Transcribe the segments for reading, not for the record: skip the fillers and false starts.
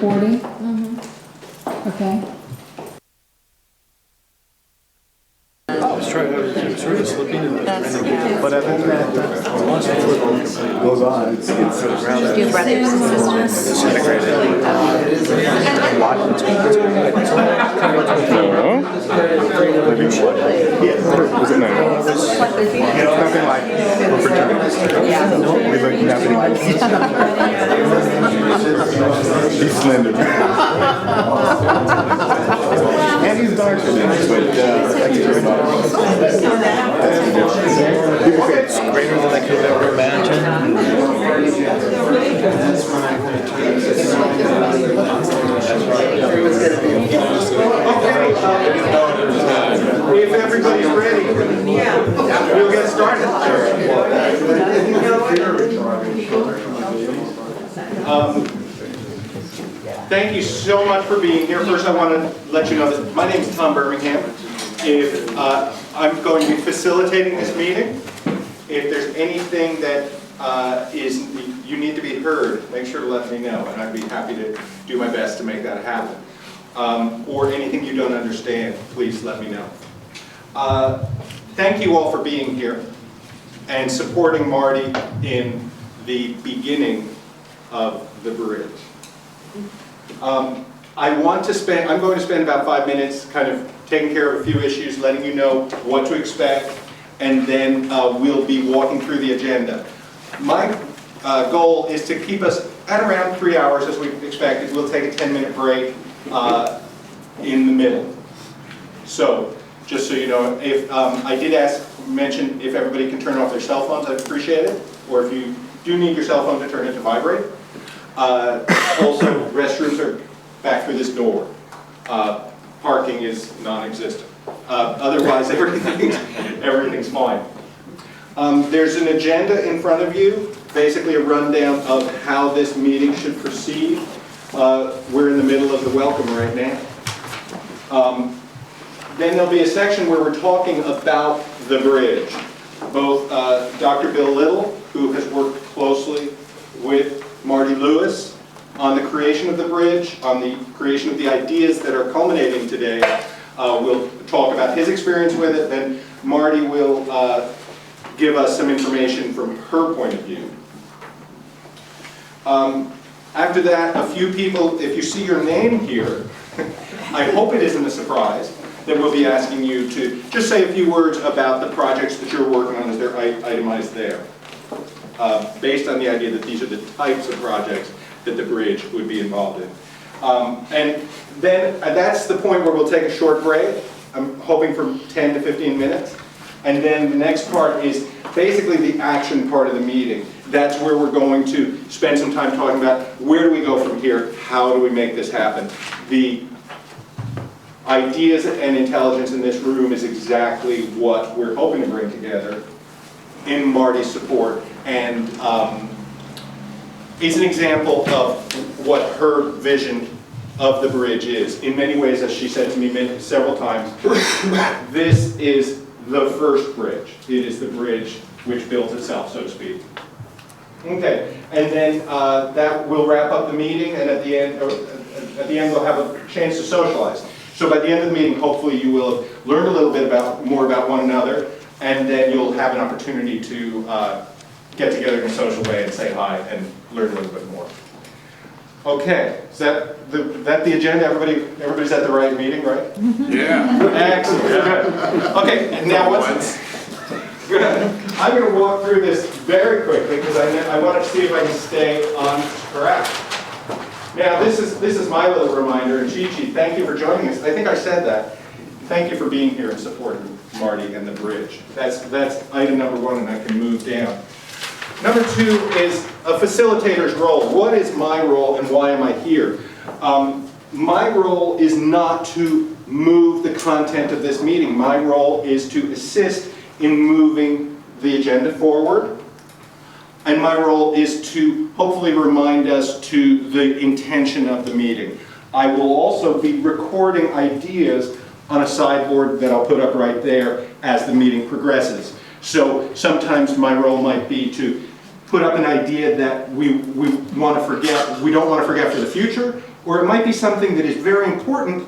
recording? Okay. Sort of slipping in the But I think that once the football goes on, it's rather Do brothers and sisters. disintegrated. Living what? Was it no? Nothing like opportunities. We look nothing like he's slender. And he's darker than me, but he's very dark. People say it's greater than I could ever imagine. If everybody's ready, we'll get started. Thank you so much for being here. First, I want to let you know that my name is Tom Birmingham. If I'm going to be facilitating this meeting, if there's anything that you need to be heard, make sure to let me know, and I'd be happy to do my best to make that happen. Or anything you don't understand, please let me know. Thank you all for being here and supporting Marty in the beginning of the bridge. I'm going to spend about 5 minutes kind of taking care of a few issues, letting you know what to expect, and then we'll be walking through the agenda. My goal is to keep us at around 3 hours as we expected. We'll take a 10-minute break in the middle. So, just so you know, if I did mention if everybody can turn off their cell phones, I'd appreciate it. Or if you do need your cell phone to turn it to vibrate. Also, restrooms are back through this door. Parking is non-existent. Otherwise, everything's fine. There's an agenda in front of you, basically a rundown of how this meeting should proceed. We're in the middle of the welcome right now. Then there'll be a section where we're talking about the bridge. Both Dr. Bill Little, who has worked closely with Marty Lewis on the creation of the bridge, on the creation of the ideas that are culminating today, will talk about his experience with it. Then Marty will give us some information from her point of view. After that, a few people, if you see your name here, I hope it isn't a surprise that we'll be asking you to just say a few words about the projects that you're working on as they're itemized there, based on the idea that these are the types of projects that the bridge would be involved in. And then that's the point where we'll take a short break. I'm hoping for 10 to 15 minutes. And then the next part is basically the action part of the meeting. That's where we're going to spend some time talking about where do we go from here, how do we make this happen. The ideas and intelligence in this room is exactly what we're hoping to bring together in Marty's support. And it's an example of what her vision of the bridge is. In many ways, as she said to me several times, this is the first bridge. It is the bridge which built itself, so to speak. Okay, and then that will wrap up the meeting, and at the end we'll have a chance to socialize. So by the end of the meeting, hopefully you will have learned a little bit more about one another, and then you'll have an opportunity to get together in a social way and say hi and learn a little bit more. Okay, is that the agenda? Everybody's at the right meeting, right? Yeah. Excellent. Good. Okay, and now what's good? I'm going to walk through this very quickly because I want to see if I can stay on track. Now, this is my little reminder, and Chi-Chi, thank you for joining us. I think I said that. Thank you for being here and supporting Marty and the bridge. That's item number 1, and I can move down. Number 2 is a facilitator's role. What is my role and why am I here? My role is not to move the content of this meeting. My role is to assist in moving the agenda forward. And my role is to hopefully remind us to the intention of the meeting. I will also be recording ideas on a sideboard that I'll put up right there as the meeting progresses. So sometimes my role might be to put up an idea that we want to forget, we don't want to forget for the future, or it might be something that is very important,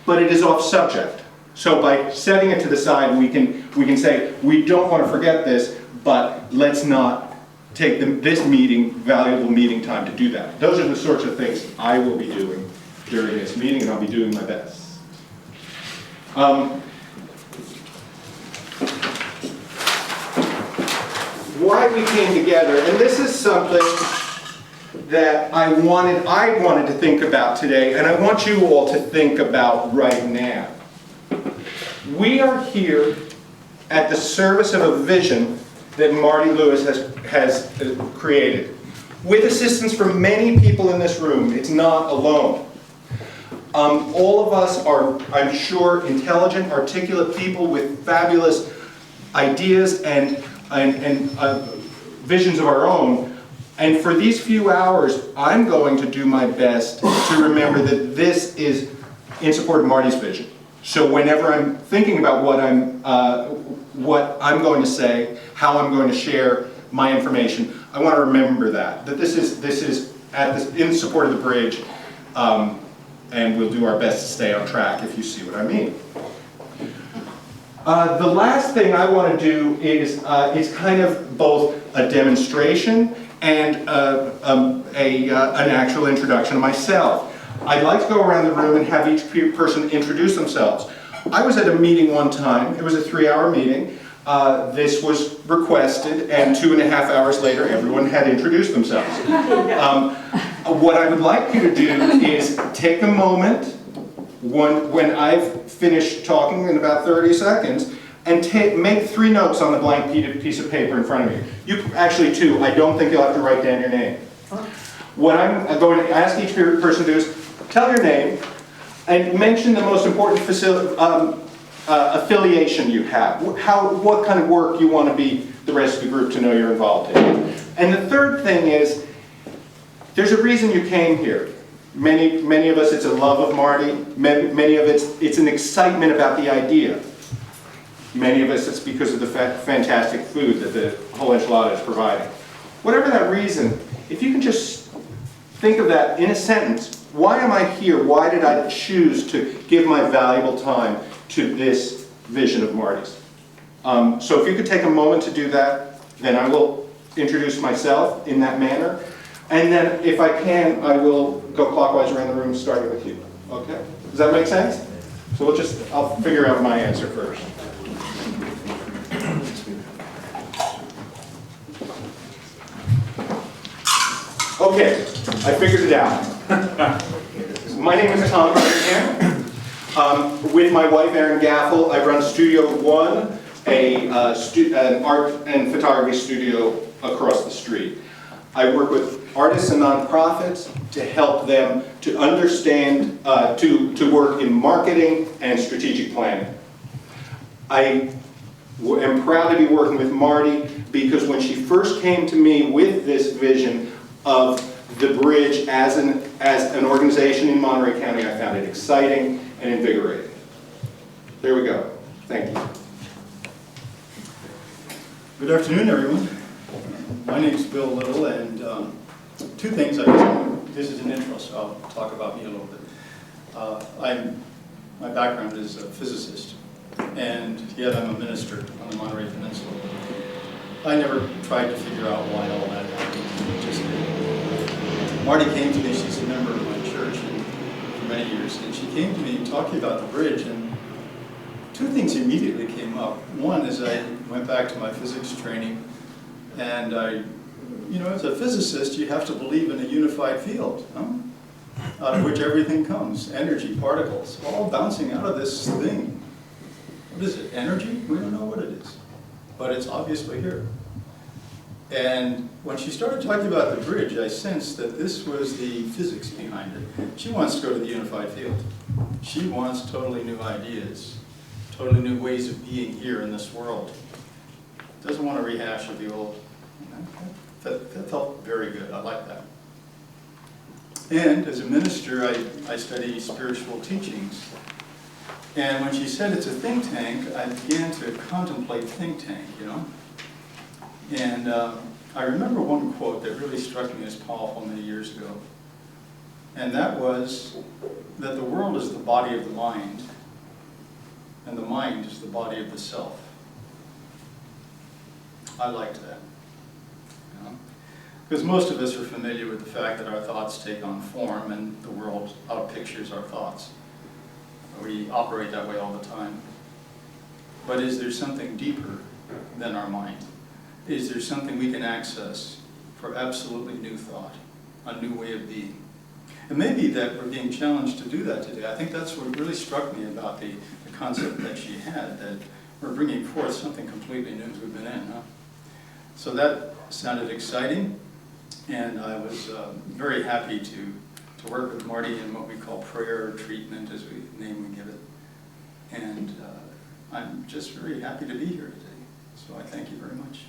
but it is off subject. So by setting it to the side, we can say, we don't want to forget this, but let's not take this valuable meeting time to do that. Those are the sorts of things I will be doing during this meeting, and I'll be doing my best. Why we came together, and this is something that I wanted to think about today, and I want you all to think about right now. We are here at the service of a vision that Marty Lewis has created, with assistance from many people in this room. It's not alone. All of us are, I'm sure, intelligent, articulate people with fabulous ideas and visions of our own. And for these few hours, I'm going to do my best to remember that this is in support of Marty's vision. So whenever I'm thinking about what I'm going to say, how I'm going to share my information, I want to remember that this is in support of the bridge, and we'll do our best to stay on track, if you see what I mean. The last thing I want to do is it's kind of both a demonstration and an actual introduction of myself. I'd like to go around the room and have each person introduce themselves. I was at a meeting one time. It was a 3-hour meeting. This was requested, and 2.5 hours later, everyone had introduced themselves. What I would like you to do is take a moment when I've finished talking in about 30 seconds, and make 3 notes on the blank piece of paper in front of you. You actually 2. I don't think you'll have to write down your name. What I'm going to ask each person to do is tell your name and mention the most important affiliation you have. What kind of work you want to be the rest of the group to know you're involved in. And the third thing is, there's a reason you came here. Many of us, it's a love of Marty. Many of it's an excitement about the idea. Many of us, it's because of the fantastic food that the whole enchilada is providing. Whatever that reason, if you can just think of that in a sentence, why am I here? Why did I choose to give my valuable time to this vision of Marty's? So if you could take a moment to do that, then I will introduce myself in that manner. And then, if I can, I will go clockwise around the room, starting with you. Okay? Does that make sense? So I'll figure out my answer first. Okay, I figured it out. My name is Tom Birmingham. With my wife, Erin Gaffel, I run Studio One, an art and photography studio across the street. I work with artists and nonprofits to help them to understand, to work in marketing and strategic planning. I am proud to be working with Marty because when she first came to me with this vision of the bridge as an organization in Monterey County, I found it exciting and invigorating. There we go. Thank you. Good afternoon, everyone. My name is Bill Little, and 2 things. This is an intro, so I'll talk about me a little bit. My background is a physicist, and yet I'm a minister on the Monterey Peninsula. I never tried to figure out why all that happened. It just did. Marty came to me. She's a member of my church for many years, and she came to me talking about the bridge, and 2 things immediately came up. One is I went back to my physics training, and as a physicist, you have to believe in a unified field, out of which everything comes. Energy, particles, all bouncing out of this thing. What is it, energy? We don't know what it is, but it's obviously here. And when she started talking about the bridge, I sensed that this was the physics behind it. She wants to go to the unified field. She wants totally new ideas, totally new ways of being here in this world. Doesn't want to rehash of the old. That felt very good. I like that. And as a minister, I study spiritual teachings. And when she said it's a think tank, I began to contemplate think tank, And I remember one quote that really struck me as powerful many years ago. And that was that the world is the body of the mind, and the mind is the body of the self. I liked that. Because most of us are familiar with the fact that our thoughts take on form and the world outpictures our thoughts. We operate that way all the time. But is there something deeper than our mind? Is there something we can access for absolutely new thought, a new way of being? It may be that we're being challenged to do that today. I think that's what really struck me about the concept that she had, that we're bringing forth something completely new as we've been in. Huh? So that sounded exciting, and I was very happy to work with Marty in what we call prayer treatment, as we give it. And I'm just very happy to be here today. So I thank you very much.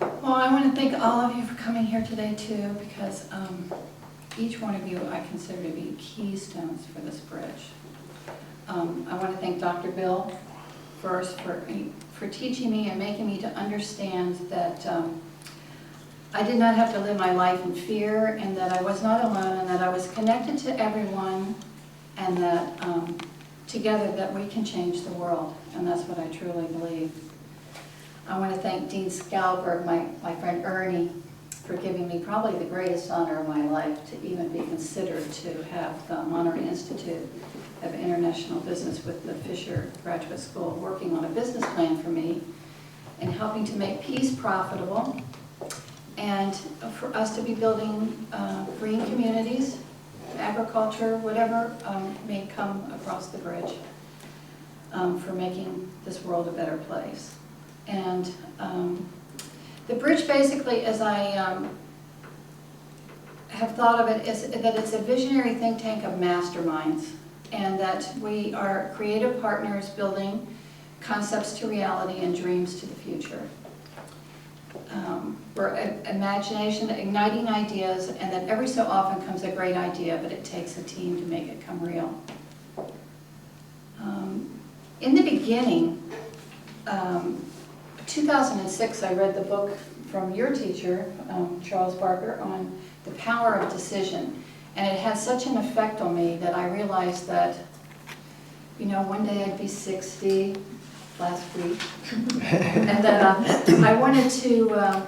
Well, I want to thank all of you for coming here today too, because each one of you I consider to be keystones for this bridge. I want to thank Dr. Bill first for teaching me and making me to understand that I did not have to live my life in fear, and that I was not alone, and that I was connected to everyone, and that together that we can change the world, and that's what I truly believe. I want to thank Dean Scalberg, my friend Ernie, for giving me probably the greatest honor of my life to even be considered to have the Monterey Institute of International Business with the Fisher Graduate School working on a business plan for me and helping to make peace profitable, and for us to be building green communities, agriculture, whatever may come across the bridge, for making this world a better place. And the bridge basically, as I have thought of it, is that it's a visionary think tank of masterminds, and that we are creative partners building concepts to reality and dreams to the future. We're imagination, igniting ideas, and that every so often comes a great idea, but it takes a team to make it come real. In the beginning, 2006, I read the book from your teacher, Charles Barker, on the power of decision. And it had such an effect on me that I realized that, you know, one day I'd be 60, last week, and that I wanted to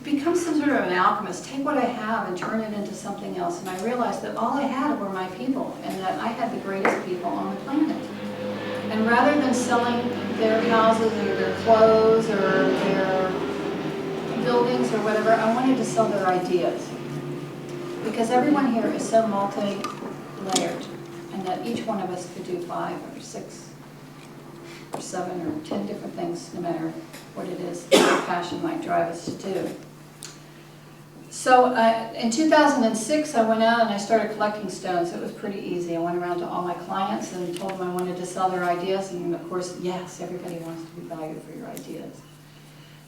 become some sort of an alchemist, take what I have and turn it into something else. And I realized that all I had were my people, and that I had the greatest people on the planet. And rather than selling their houses or their clothes or their buildings or whatever, I wanted to sell their ideas. Because everyone here is so multi-layered, and that each one of us could do 5 or 6 or 7 or 10 different things, no matter what it is that our passion might drive us to do. So in 2006, I went out and I started collecting stones. It was pretty easy. I went around to all my clients and told them I wanted to sell their ideas, and of course, yes, everybody wants to be valued for your ideas.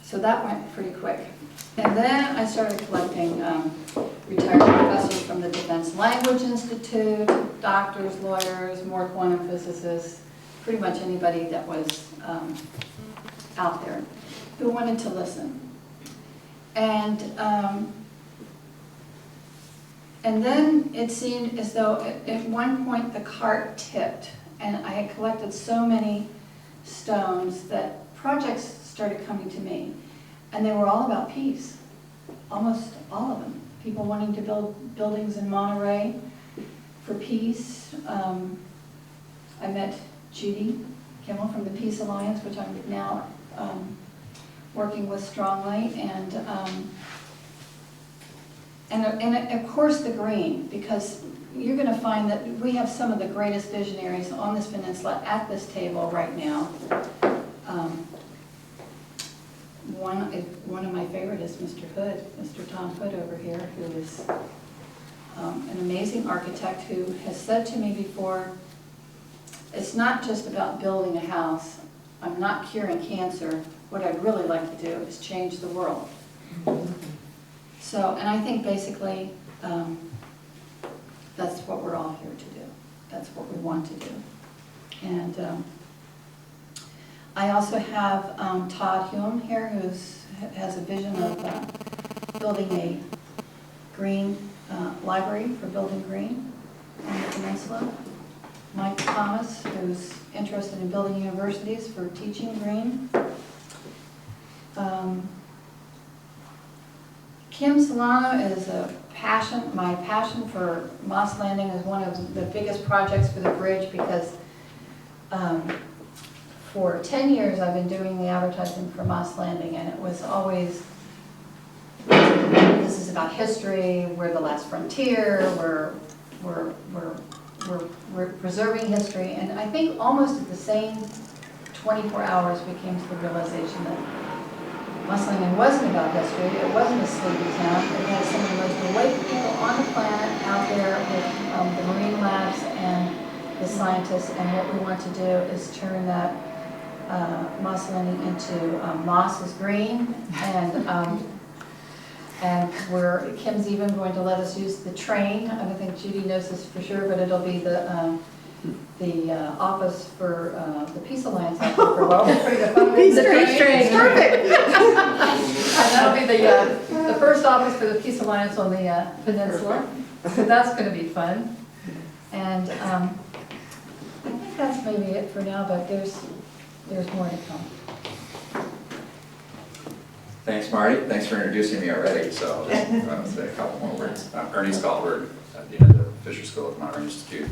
So that went pretty quick. And then I started collecting retired professors from the Defense Language Institute, doctors, lawyers, more quantum physicists, pretty much anybody that was out there who wanted to listen. And then it seemed as though at one point the cart tipped, and I had collected so many stones that projects started coming to me. And they were all about peace, almost all of them. People wanting to build buildings in Monterey for peace. I met Judy Kimmel from the Peace Alliance, which I'm now working with strongly, and of course the green, because you're going to find that we have some of the greatest visionaries on this peninsula at this table right now. One of my favorite is Mr. Hood, Mr. Tom Hood over here, who is an amazing architect who has said to me before, it's not just about building a house. I'm not curing cancer. What I'd really like to do is change the world. So, and I think basically that's what we're all here to do. That's what we want to do. And I also have Todd Hume here, who has a vision of building a Green Library for building green on the peninsula. Mike Thomas, who's interested in building universities for teaching green. Kim Solano is my passion for Moss Landing is one of the biggest projects for the bridge because for 10 years I've been doing the advertising for Moss Landing, and it was always, this is about history, we're the last frontier, we're preserving history, and I think almost at the same 24 hours we came to the realization that Moss Landing wasn't about history, it wasn't a sleepy town, it had some of the most awake people on the planet out there with the marine labs and the scientists, and what we want to do is turn that Moss Landing into Moss is Green, and Kim's even going to let us use the train. I don't think Judy knows this for sure, but it'll be the office for the Peace Alliance. The Peace Train. Perfect. And that'll be the first office for the Peace Alliance on the peninsula. So that's going to be fun. And I think that's maybe it for now, but there's more to come. Thanks, Marty. Thanks for introducing me already. So I'll say a couple more words. I'm Ernie Scalberg at the end of Fisher School at the Monterey Institute.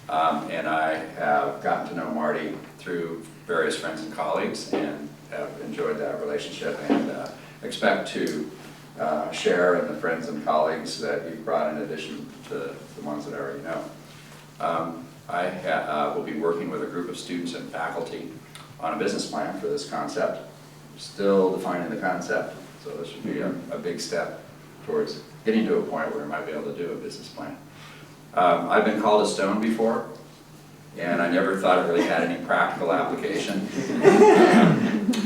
And I have gotten to know Marty through various friends and colleagues and have enjoyed that relationship and expect to share in the friends and colleagues that you've brought in addition to the ones that I already know. I will be working with a group of students and faculty on a business plan for this concept. Still defining the concept, so this should be a big step towards getting to a point where we might be able to do a business plan. I've been called a stone before, and I never thought it really had any practical application.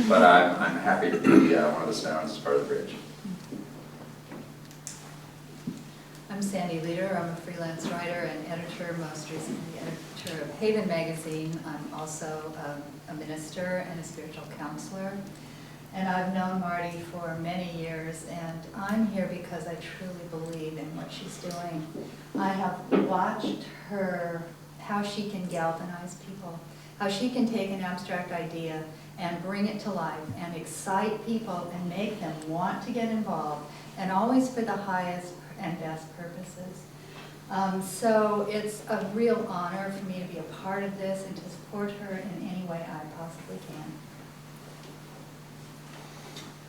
But I'm happy to be one of the stones as part of the bridge. I'm Sandy Leader. I'm a freelance writer and editor, most recently editor of Haven Magazine. I'm also a minister and a spiritual counselor. And I've known Marty for many years, and I'm here because I truly believe in what she's doing. I have watched her, how she can galvanize people, how she can take an abstract idea and bring it to life and excite people and make them want to get involved, and always for the highest and best purposes. So it's a real honor for me to be a part of this and to support her in any way I possibly can.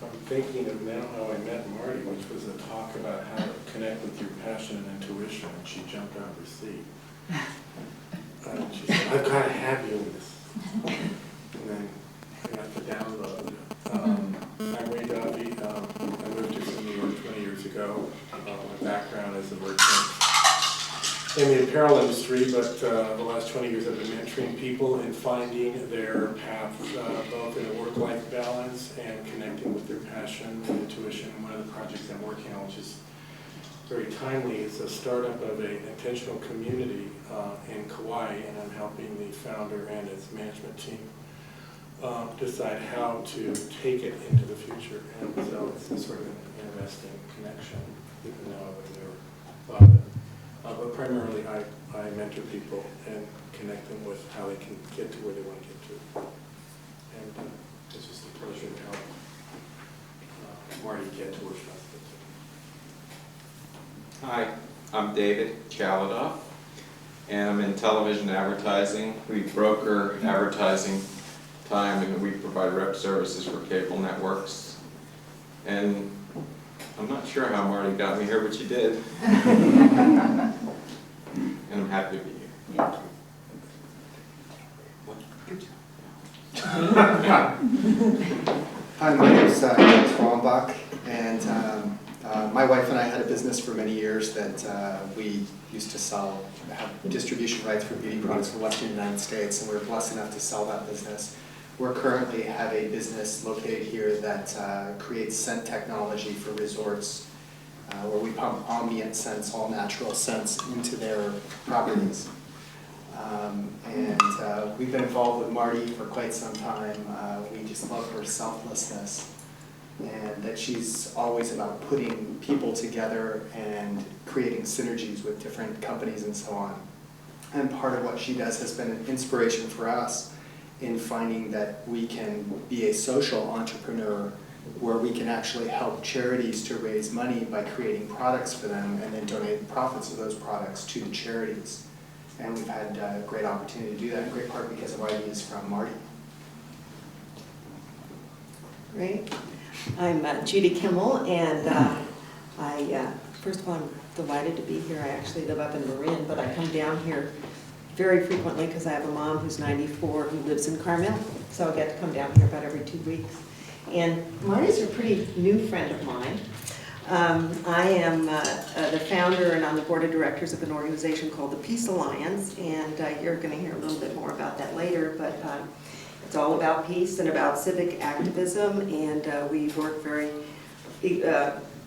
I'm thinking of now how I met Marty, which was a talk about how to connect with your passion and intuition, and she jumped out of her seat. She said, I've got to have you in this. And then I got the download. I'm Ray Duffy. I moved to New York 20 years ago. My background is a merchant in the apparel industry, but the last 20 years I've been mentoring people in finding their path, both in a work-life balance and connecting with their passion and intuition. One of the projects I'm working on, which is very timely, is a startup of an intentional community in Kauai, and I'm helping the founder and his management team decide how to take it into the future. And so it's a sort of an interesting connection, even though I would never thought of it. But primarily, I mentor people and connect them with how they can get to where they want to get to. And it's just a pleasure to help Marty get to where she wants to get to. Hi, I'm David Chaladoff, and I'm in television advertising. We broker advertising time, and we provide rep services for cable networks. And I'm not sure how Marty got me here, but she did. And I'm happy to be here. Hi, my name is Ed Swanbach, and my wife and I had a business for many years that we used to have distribution rights for beauty products in the Western United States, and we were blessed enough to sell that business. We currently have a business located here that creates scent technology for resorts, where we pump ambient scents, all natural scents, into their properties. And we've been involved with Marty for quite some time. We just love her selflessness and that she's always about putting people together and creating synergies with different companies and so on. And part of what she does has been an inspiration for us in finding that we can be a social entrepreneur where we can actually help charities to raise money by creating products for them and then donate the profits of those products to the charities. And we've had a great opportunity to do that, in great part because of ideas from Marty. Great. I'm Judy Kimmel, and first of all, I'm delighted to be here. I actually live up in Marin, but I come down here very frequently because I have a mom who's 94 who lives in Carmel, so I get to come down here about every 2 weeks. And Marty's a pretty new friend of mine. I am the founder and on the board of directors of an organization called the Peace Alliance, and you're going to hear a little bit more about that later, but it's all about peace and about civic activism, and we work very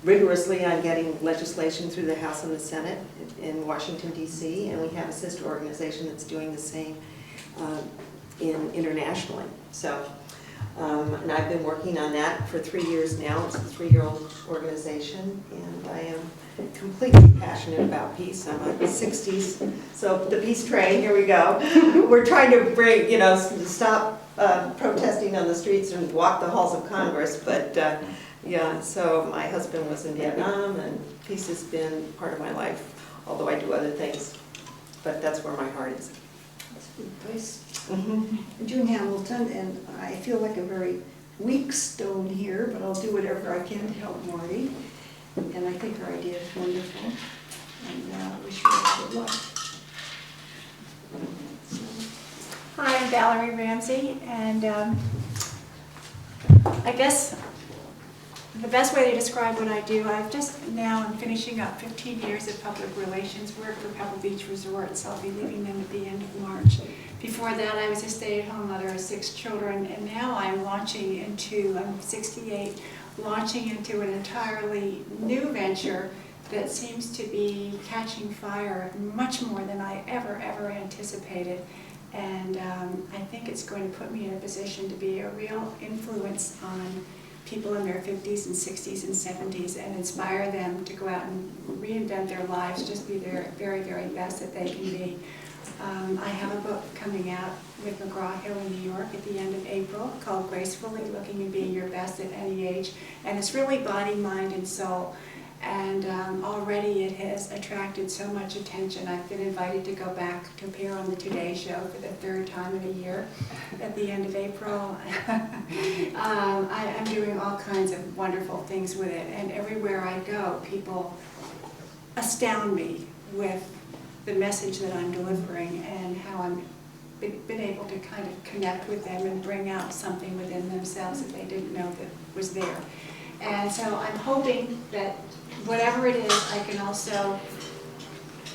rigorously on getting legislation through the House and the Senate in Washington, D.C., and we have a sister organization that's doing the same internationally. So, and I've been working on that for 3 years now. It's a 3-year-old organization, and I am completely passionate about peace. I'm in the 60s, so the peace train, here we go. We're trying to bring, stop protesting on the streets and walk the halls of Congress, but yeah, so my husband was in Vietnam, and peace has been part of my life, although I do other things, but that's where my heart is. That's a good place. I'm June Hamilton, and I feel like a very weak stone here, but I'll do whatever I can to help Marty. And I think her idea is wonderful, and I wish her all good luck. Hi, I'm Valerie Ramsey, and I guess the best way to describe what I do, I'm finishing up 15 years of public relations work for Pebble Beach Resort, so I'll be leaving them at the end of March. Before that, I was a stay-at-home mother of 6 children, and now I'm 68, launching into an entirely new venture that seems to be catching fire much more than I ever anticipated. And I think it's going to put me in a position to be a real influence on people in their 50s and 60s and 70s and inspire them to go out and reinvent their lives, just be their very, very best that they can be. I have a book coming out with McGraw-Hill in New York at the end of April called Gracefully Looking and Being Your Best at Any Age, and it's really body, mind, and soul. And already it has attracted so much attention. I've been invited to go back to appear on the Today Show for the 3rd time in a year at the end of April. I'm doing all kinds of wonderful things with it, and everywhere I go, people astound me with the message that I'm delivering and how I'm been able to kind of connect with them and bring out something within themselves that they didn't know that was there. And so I'm hoping that whatever it is, I can also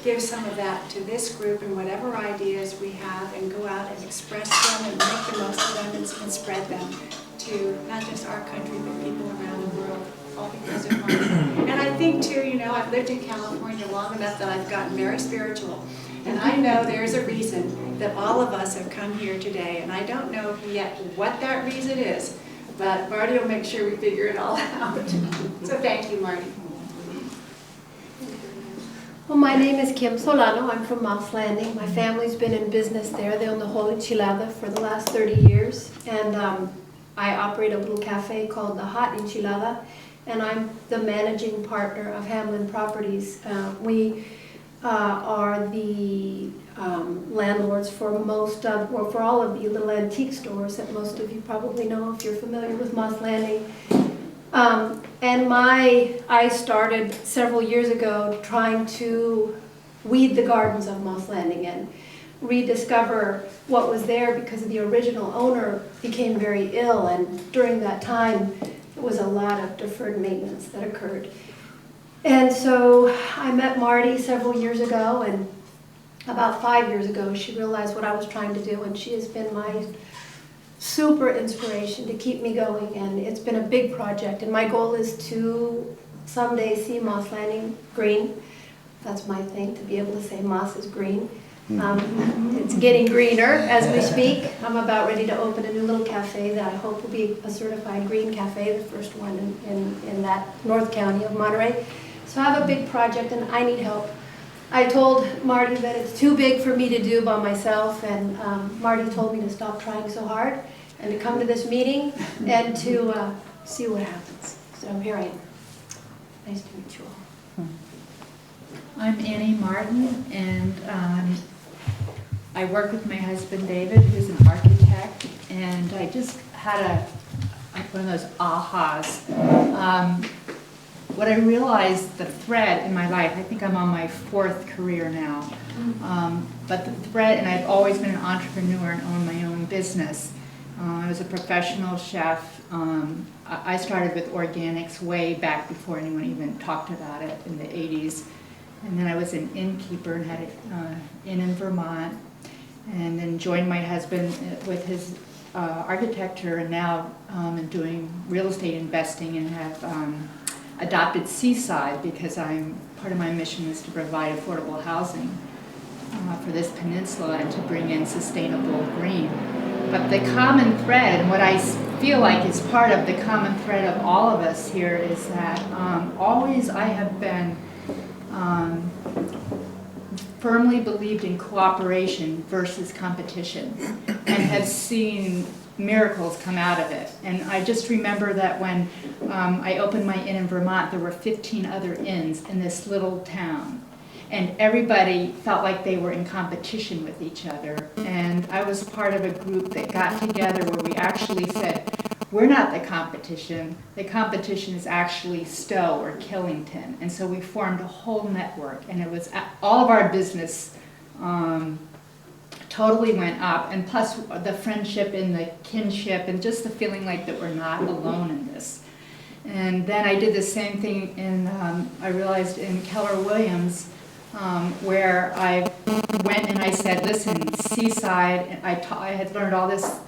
give some of that to this group and whatever ideas we have and go out and express them and make the most of them and spread them to not just our country but people around the world, all because of money. And I think too, I've lived in California long enough that I've gotten very spiritual. And I know there's a reason that all of us have come here today, and I don't know yet what that reason is, but Marty will make sure we figure it all out. So thank you, Marty. Well, my name is Kim Solano. I'm from Moss Landing. My family's been in business there. They own the whole Enchilada for the last 30 years. And I operate a little cafe called the Hot Enchilada, and I'm the managing partner of Hamlin Properties. We are the landlords for for all of the little antique stores that most of you probably know if you're familiar with Moss Landing. And I started several years ago trying to weed the gardens of Moss Landing and rediscover what was there because the original owner became very ill, and during that time there was a lot of deferred maintenance that occurred. And so I met Marty several years ago, and about 5 years ago she realized what I was trying to do, and she has been my super inspiration to keep me going, and it's been a big project, and my goal is to someday see Moss Landing green. That's my thing, to be able to say Moss is green. It's getting greener as we speak. I'm about ready to open a new little cafe that I hope will be a certified green cafe, the first one in that North County of Monterey. So I have a big project and I need help. I told Marty that it's too big for me to do by myself, and Marty told me to stop trying so hard and to come to this meeting and to see what happens. So here I am. Nice to meet you all. I'm Annie Martin, and I work with my husband David, who's an architect, and I just had one of those ahas. What I realized, the thread in my life, I think I'm on my 4th career now, but the thread, and I've always been an entrepreneur and owned my own business. I was a professional chef. I started with organics way back before anyone even talked about it in the 80s. And then I was an innkeeper and had an inn in Vermont, and then joined my husband with his architecture, and now I'm doing real estate investing and have adopted Seaside because part of my mission is to provide affordable housing for this peninsula and to bring in sustainable green. But the common thread, and what I feel like is part of the common thread of all of us here, is that always I have been firmly believed in cooperation versus competition, and have seen miracles come out of it. And I just remember that when I opened my inn in Vermont, there were 15 other inns in this little town, and everybody felt like they were in competition with each other. And I was part of a group that got together where we actually said, we're not the competition is actually Stowe or Killington. And so we formed a whole network, and it was all of our business totally went up, and plus the friendship and the kinship and just the feeling like that we're not alone in this. And then I did the same thing I realized in Keller Williams, where I went and I said, listen, Seaside, I had learned all this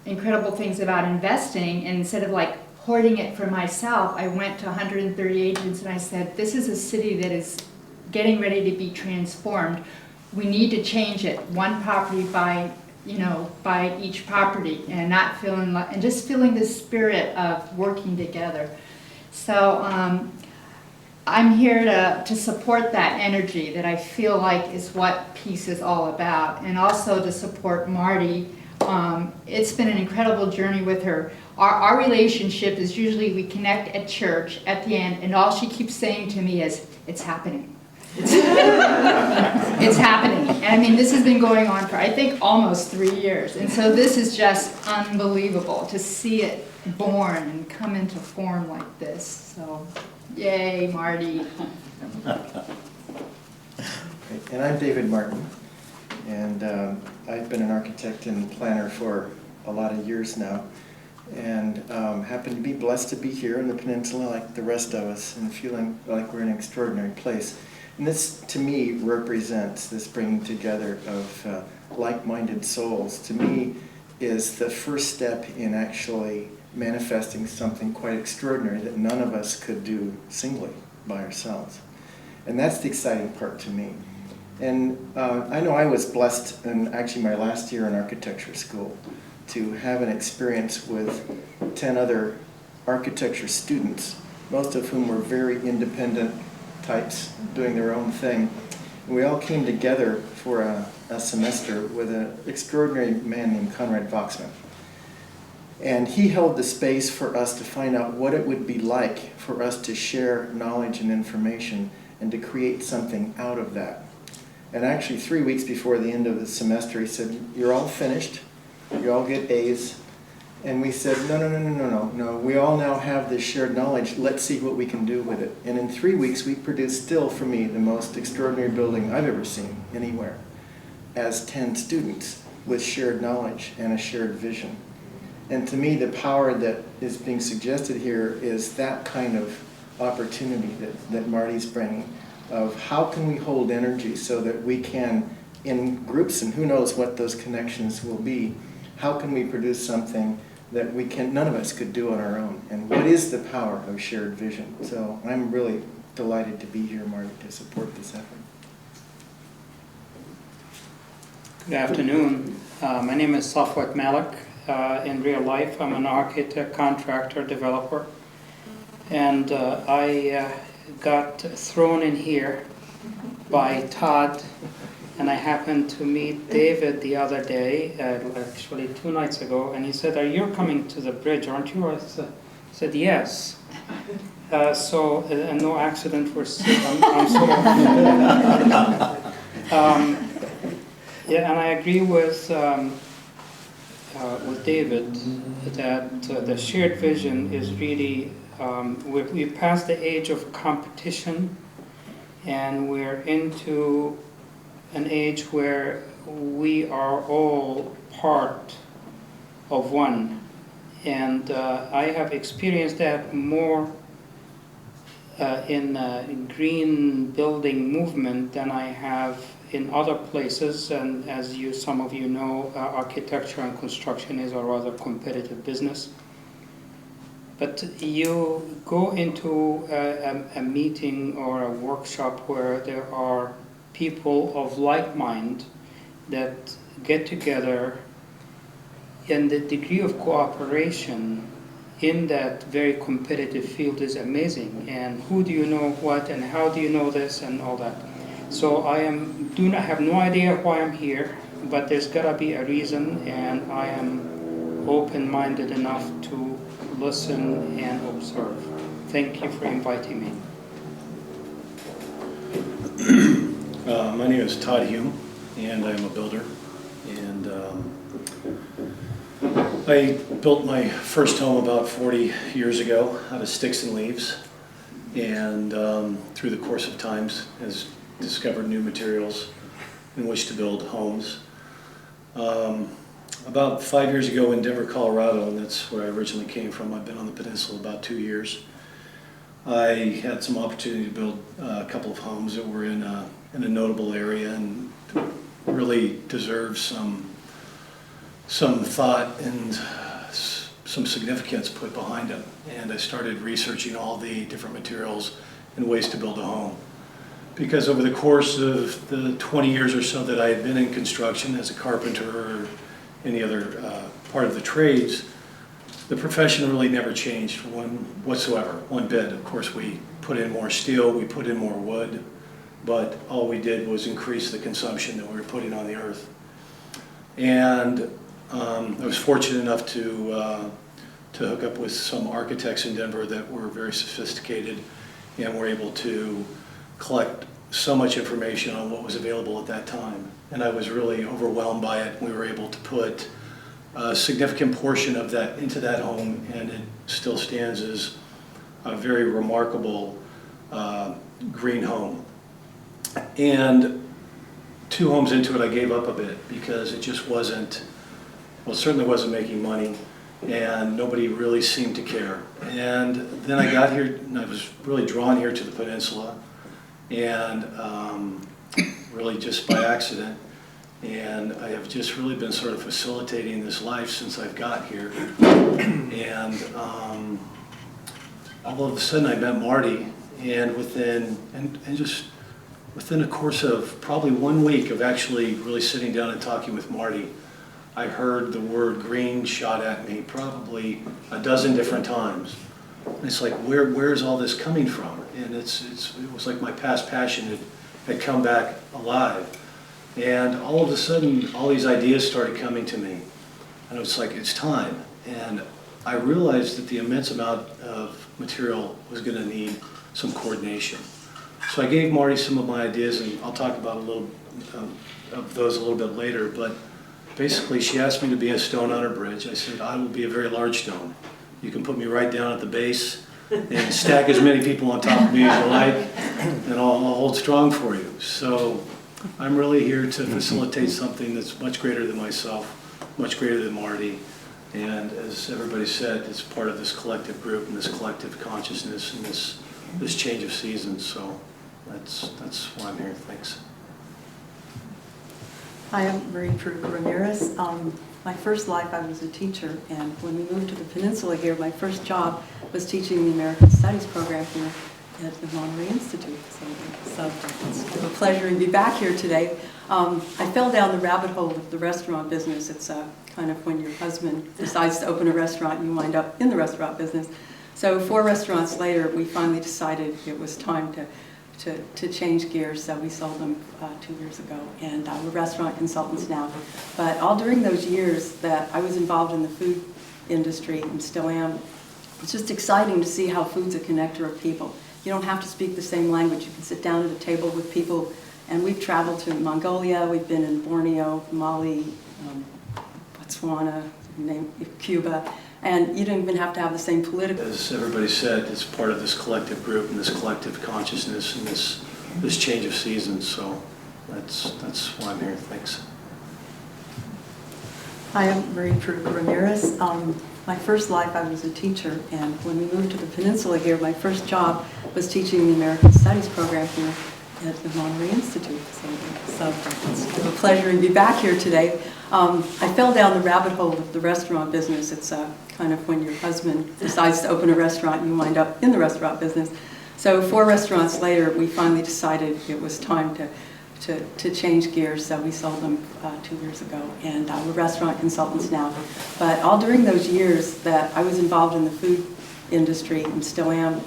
incredible things about investing, and instead of like hoarding it for myself, I went to 130 agents and I said, this is a city that is getting ready to be transformed. We need to change it one property by each property, and not feeling like, and just feeling the spirit of working together. So I'm here to support that energy that I feel like is what peace is all about, and also to support Marty. It's been an incredible journey with her. Our relationship is usually we connect at church at the end, and all she keeps saying to me is, it's happening. It's happening. And I mean, this has been going on for, I think, almost 3 years. And so this is just unbelievable to see it born and come into form like this. So, yay, Marty. And I'm David Martin, and I've been an architect and planner for a lot of years now, and happen to be blessed to be here in the peninsula like the rest of us, and feeling like we're in an extraordinary place. And this, to me, represents this bringing together of like-minded souls. To me, is the first step in actually manifesting something quite extraordinary that none of us could do singly by ourselves. And that's the exciting part to me. And I know I was blessed in actually my last year in architecture school to have an experience with 10 other architecture students, most of whom were very independent types doing their own thing. And we all came together for a semester with an extraordinary man named Conrad Wachsman. And he held the space for us to find out what it would be like for us to share knowledge and information and to create something out of that. And actually 3 weeks before the end of the semester, he said, you're all finished, you all get A's. And we said, no, we all now have this shared knowledge, let's see what we can do with it. And in 3 weeks, we produced still, for me, the most extraordinary building I've ever seen anywhere, as 10 students with shared knowledge and a shared vision. And to me, the power that is being suggested here is that kind of opportunity that Marty's bringing, of how can we hold energy so that we can, in groups, and who knows what those connections will be, how can we produce something that none of us could do on our own? And what is the power of shared vision? So I'm really delighted to be here, Marty, to support this effort. Good afternoon. My name is Safwat Malik. In real life, I'm an architect, contractor, developer. And I got thrown in here by Todd, and I happened to meet David the other day, actually 2 nights ago, and he said, "You're coming to the bridge, aren't you?" I said, "Yes." And no accident for I'm so yeah, and I agree with David that the shared vision is really, we've passed the age of competition, and we're into an age where we are all part of one. And I have experienced that more in green building movement than I have in other places. And as some of you know, architecture and construction is a rather competitive business. But you go into a meeting or a workshop where there are people of like mind that get together, and the degree of cooperation in that very competitive field is amazing. And who do you know what, and how do you know this, and all that. So I have no idea why I'm here, but there's got to be a reason, and I am open-minded enough to listen and observe. Thank you for inviting me. My name is Todd Hume, and I'm a builder. And I built my first home about 40 years ago out of sticks and leaves. And through the course of times has discovered new materials in which to build homes. About 5 years ago in Denver, Colorado, and that's where I originally came from. I've been on the peninsula about 2 years. I had some opportunity to build a couple of homes that were in a notable area and really deserve some thought and some significance put behind them. And I started researching all the different materials and ways to build a home. Because over the course of the 20 years or so that I had been in construction as a carpenter or any other part of the trades, the profession really never changed whatsoever, one bit. Of course, we put in more steel, we put in more wood, but all we did was increase the consumption that we were putting on the earth. And I was fortunate enough to hook up with some architects in Denver that were very sophisticated and were able to collect so much information on what was available at that time. And I was really overwhelmed by it. We were able to put a significant portion of that into that home, and it still stands as a very remarkable green home. And 2 homes into it, I gave up a bit because it just wasn't, well, it certainly wasn't making money, and nobody really seemed to care. And then I got here, and I was really drawn here to the peninsula, and really just by accident. And I have just really been sort of facilitating this life since I've got here. And all of a sudden I met Marty, and within a course of probably 1 week of actually really sitting down and talking with Marty, I heard the word green shot at me probably a dozen different times. And it's like, where's all this coming from? And it was like my past passion had come back alive. And all of a sudden, all these ideas started coming to me. And it was like, it's time. And I realized that the immense amount of material was going to need some coordination. So I gave Marty some of my ideas, and I'll talk about a little of those a little bit later. But basically, she asked me to be a stone on her bridge. I said, I will be a very large stone. You can put me right down at the base and stack as many people on top of me as you like, and I'll hold strong for you. So I'm really here to facilitate something that's much greater than myself, much greater than Marty. And as everybody said, it's part of this collective group and this collective consciousness and this change of seasons. So that's why I'm here. Thanks. Hi, I'm Marie Drew Ramirez. My first life, I was a teacher, and when we moved to the peninsula here, my first job was teaching the American Studies program here at the Monterey Institute. So it's a pleasure to be back here today. I fell down the rabbit hole of the restaurant business. It's kind of when your husband decides to open a restaurant, you wind up in the restaurant business. So 4 restaurants later, we finally decided it was time to change gears, so we sold them 2 years ago, and we're restaurant consultants now. But all during those years that I was involved in the food industry and still am, it's just exciting to see how food's a connector of people. You don't have to speak the same language. You can sit down at a table with people, and we've traveled to Mongolia, we've been in Borneo, Mali, Botswana, Cuba, and you don't even have to have the same political. As everybody said, it's part of this collective group and this collective consciousness and this change of seasons, so that's why I'm here. Thanks. Hi, I'm Marie Peruca Ramirez. My first life, I was a teacher, and when we moved to the peninsula here, my first job was teaching the American Studies program here at the Monterey Institute. So it's a pleasure to be back here today. I fell down the rabbit hole of the restaurant business. It's kind of when your husband decides to open a restaurant, you wind up in the restaurant business. So 4 restaurants later, we finally decided it was time to change gears, so we sold them 2 years ago, and we're restaurant consultants now. But all during those years that I was involved in the food industry and still am,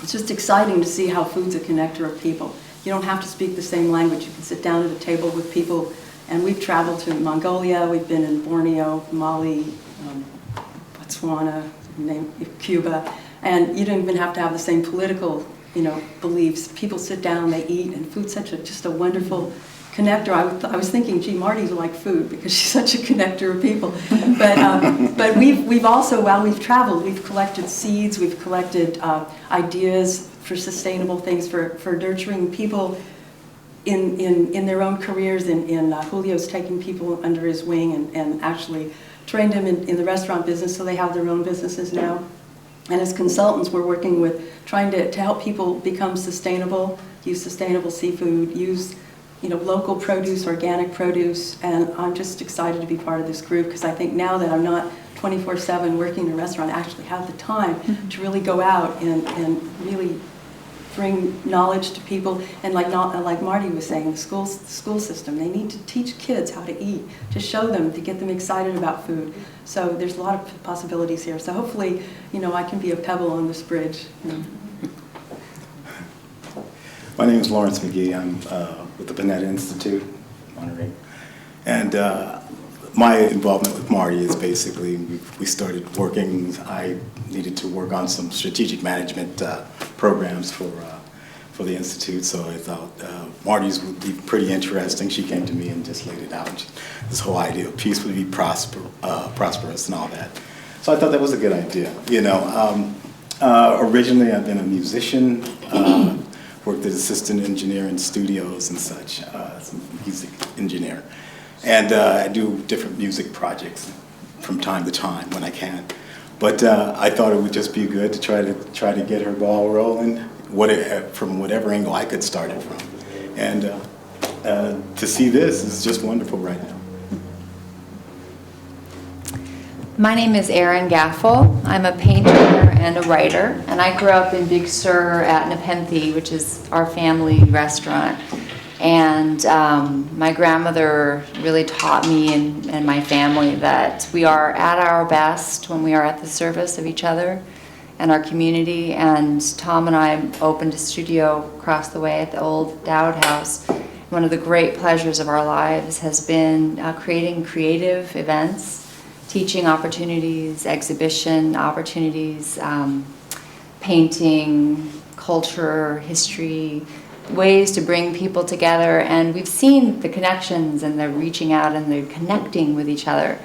it's just exciting to see how food's a connector of people. You don't have to speak the same language. You can sit down at a table with people, and we've traveled to Mongolia, we've been in Borneo, Mali, Botswana, Cuba, and you don't even have to have the same political beliefs. People sit down, they eat, and food's just a wonderful connector. I was thinking, gee, Marty's like food because she's such a connector of people. But we've also, while we've traveled, we've collected seeds, we've collected ideas for sustainable things, for nurturing people in their own careers. Julio's taking people under his wing and actually trained them in the restaurant business, so they have their own businesses now. And as consultants, we're working with trying to help people become sustainable, use sustainable seafood, use local produce, organic produce, and I'm just excited to be part of this group because I think now that I'm not 24/7 working in a restaurant, I actually have the time to really go out and really bring knowledge to people. And like Marty was saying, the school system, they need to teach kids how to eat, to show them, to get them excited about food. So there's a lot of possibilities here. So hopefully, I can be a pebble on this bridge. My name is Lawrence McGee. I'm with the Panetta Institute, Monterey. And my involvement with Marty is basically, we started working, I needed to work on some strategic management programs for the Institute, so I thought Marty's would be pretty interesting. She came to me and just laid it out. This whole idea of peace would be prosperous and all that. So I thought that was a good idea. Originally I've been a musician, worked as assistant engineer in studios and such, as a music engineer. And I do different music projects from time to time when I can. But I thought it would just be good to try to get her ball rolling, from whatever angle I could start it from. And to see this is just wonderful right now. My name is Erin Gaffel. I'm a painter and a writer, and I grew up in Big Sur at Nepenthe, which is our family restaurant. And my grandmother really taught me and my family that we are at our best when we are at the service of each other and our community. And Tom and I opened a studio across the way at the old Dowd House. One of the great pleasures of our lives has been creating creative events, teaching opportunities, exhibition opportunities, painting, culture, history, ways to bring people together. And we've seen the connections and the reaching out and the connecting with each other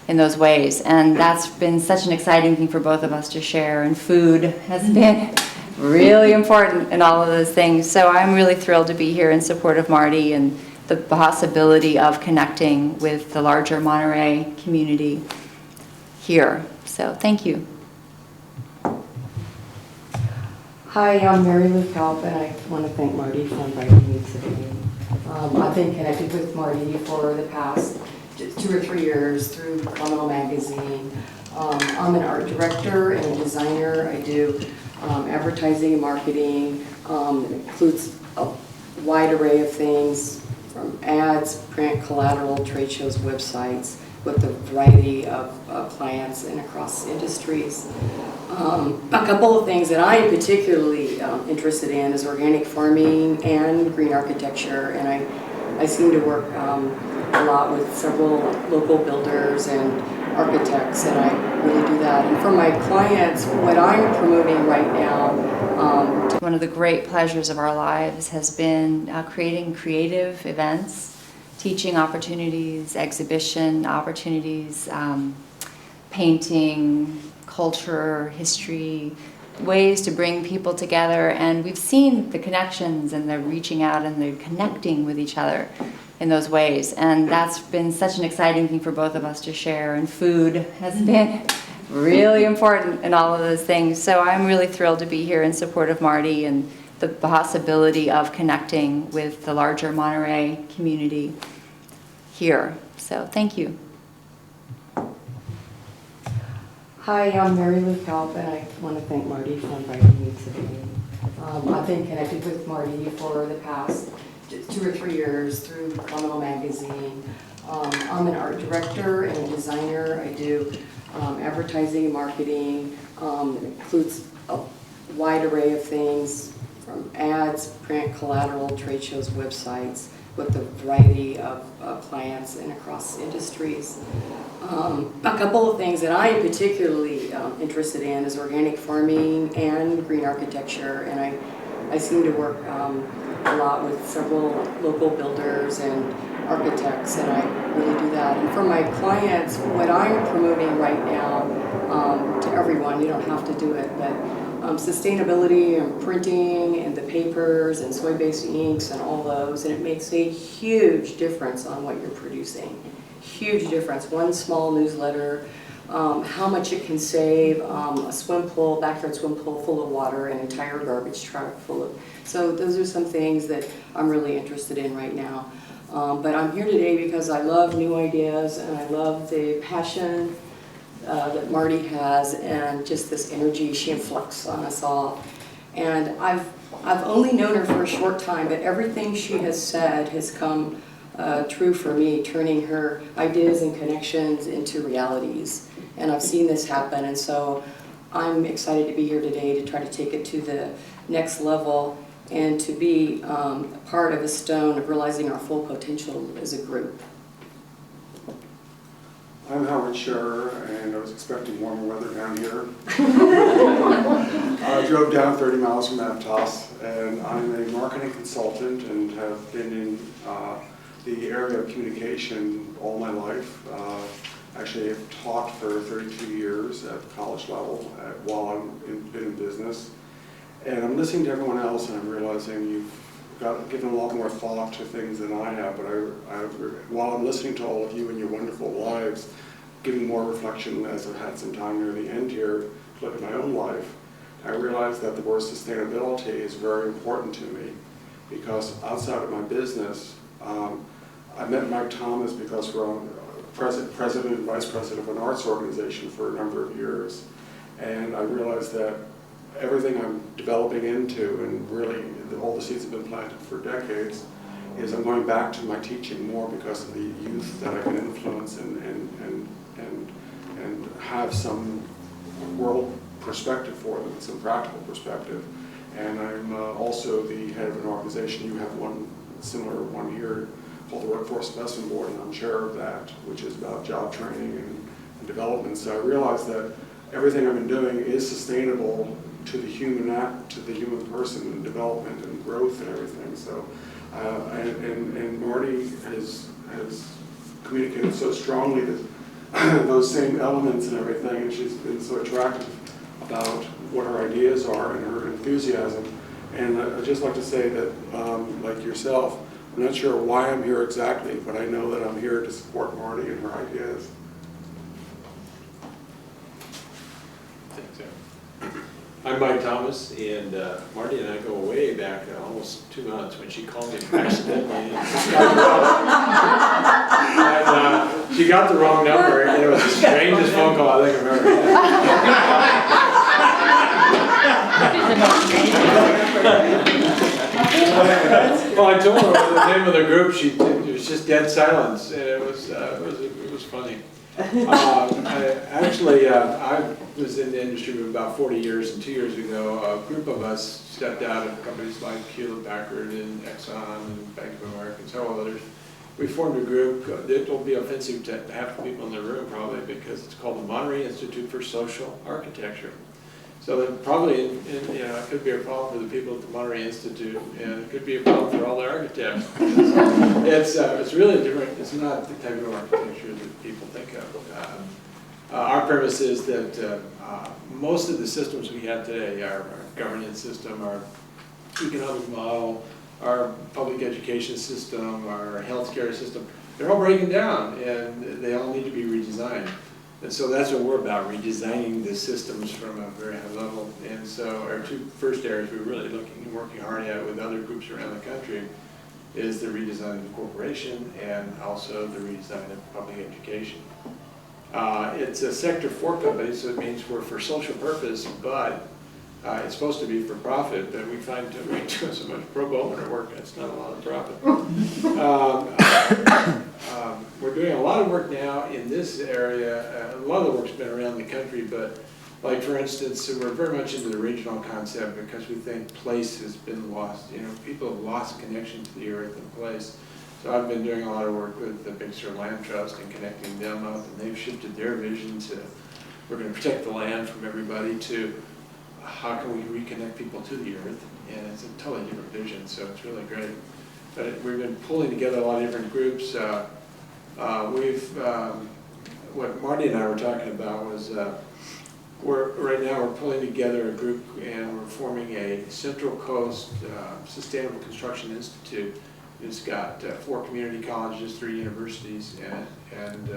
in those ways. And that's been such an exciting thing for both of us to share. And food has been really important in all of those things. So I'm really thrilled to be here in support of Marty and the possibility of connecting with the larger Monterey community here. So thank you. Hi, I'm Mary Lou Kalp, and I want to thank Marty for inviting me today. I've been connected with Marty for the past 2 or 3 years through Phenomenal Magazine. I'm an art director and a designer. I do advertising and marketing. It includes a wide array of things, from from ads, print, collateral, trade shows, websites, with a variety of clients and across industries. A couple of things that I am particularly interested in is organic farming and green architecture, and I seem to work a lot with several local builders and architects, and I really do that. And for my clients, what I'm promoting right now. One of the great pleasures of our lives has been creating creative events, teaching opportunities, exhibition opportunities, painting, culture, history, ways to bring people together. And we've seen the connections and the reaching out and the connecting with each other in those ways. And that's been such an exciting thing for both of us to share. And food has been really important in all of those things. So I'm really thrilled to be here in support of Marty and the possibility of connecting with the larger Monterey community here. So thank you. Hi, I'm Mary Lou Kalp, and I want to thank Marty for inviting me today. I've been connected with Marty for the past 2 or 3 years through Phenomenal Magazine. I'm an art director and a designer. I do advertising and marketing. It includes a wide array of things from ads, print, collateral, trade shows, websites, with a variety of clients and across industries. A couple of things that I am particularly interested in is organic farming and green architecture, and I seem to work a lot with several local builders and architects, and I really do that. And for my clients, what I'm promoting right now to everyone, you don't have to do it, but sustainability and printing and the papers and soy-based inks and all those, and it makes a huge difference on what you're producing. Huge difference. One small newsletter, how much it can save, a swim pool, backyard swim pool full of water, an entire garbage truck full of. So those are some things that I'm really interested in right now. But I'm here today because I love new ideas and I love the passion that Marty has and just this energy she inflicts on us all. And I've only known her for a short time, but everything she has said has come true for me, turning her ideas and connections into realities. And I've seen this happen, and so I'm excited to be here today to try to take it to the next level and to be a part of a stone of realizing our full potential as a group. I'm Howard Scherer, and I was expecting warmer weather down here. I drove down 30 miles from Aptos, and I'm a marketing consultant and have been in the area of communication all my life. Actually, I've taught for 32 years at the college level while I've been in business. And I'm listening to everyone else, and I'm realizing you've given a lot more thought to things than I have. But while I'm listening to all of you and your wonderful lives, giving more reflection as I've had some time near the end here to look at my own life, I realized that the word sustainability is very important to me, because outside of my business, I met Mike Thomas because we're on president and vice president of an arts organization for a number of years. And I realized that everything I'm developing into, and really all the seeds have been planted for decades, is I'm going back to my teaching more because of the youth that I can influence and have some world perspective for them, some practical perspective. And I'm also the head of an organization. You have one similar one here called the Workforce Investment Board, and I'm chair of that, which is about job training and development. So I realized that everything I've been doing is sustainable to the human person and development and growth and everything. So, and Marty has communicated so strongly that those same elements and everything, and she's been so attractive about what her ideas are and her enthusiasm. And I'd just like to say that, like yourself, I'm not sure why I'm here exactly, but I know that I'm here to support Marty and her ideas. I'm Mike Thomas, and Marty and I go way back almost 2 months when she called me accidentally. And she got the wrong number, and it was the strangest phone call I think I've ever had. Well, I told her the name of the group, it was just dead silence, and it was funny. I was in the industry for about 40 years, and 2 years ago, a group of us stepped out of companies like Hewlett Packard and Exxon and Bank of America and several others. We formed a group. It will be offensive to half the people in the room probably because it's called the Monterey Institute for Social Architecture. So that probably, it could be a problem for the people at the Monterey Institute, and it could be a problem for all the architects. It's really different. It's not the type of architecture that people think of. Our premise is that most of the systems we have today, our governance system, our economic model, our public education system, our healthcare system, they're all breaking down, and they all need to be redesigned. And so that's what we're about, redesigning the systems from a very high level. And so our two first areas we're really working hard at with other groups around the country is the redesign of the corporation and also the redesign of public education. It's a Sector 4 company, so it means we're for social purpose, but it's supposed to be for profit, but we find that we do so much pro bono work, it's not a lot of profit. We're doing a lot of work now in this area. A lot of the work's been around the country, but like for instance, we're very much into the regional concept because we think place has been lost. People have lost connection to the earth and place. So I've been doing a lot of work with the Big Sur Land Trust and connecting them up, and they've shifted their vision to we're going to protect the land from everybody to how can we reconnect people to the earth, and it's a totally different vision, so it's really great. But we've been pulling together a lot of different groups. What Marty and I were talking about was right now we're pulling together a group and we're forming a Central Coast Sustainable Construction Institute. It's got 4 community colleges, 3 universities, and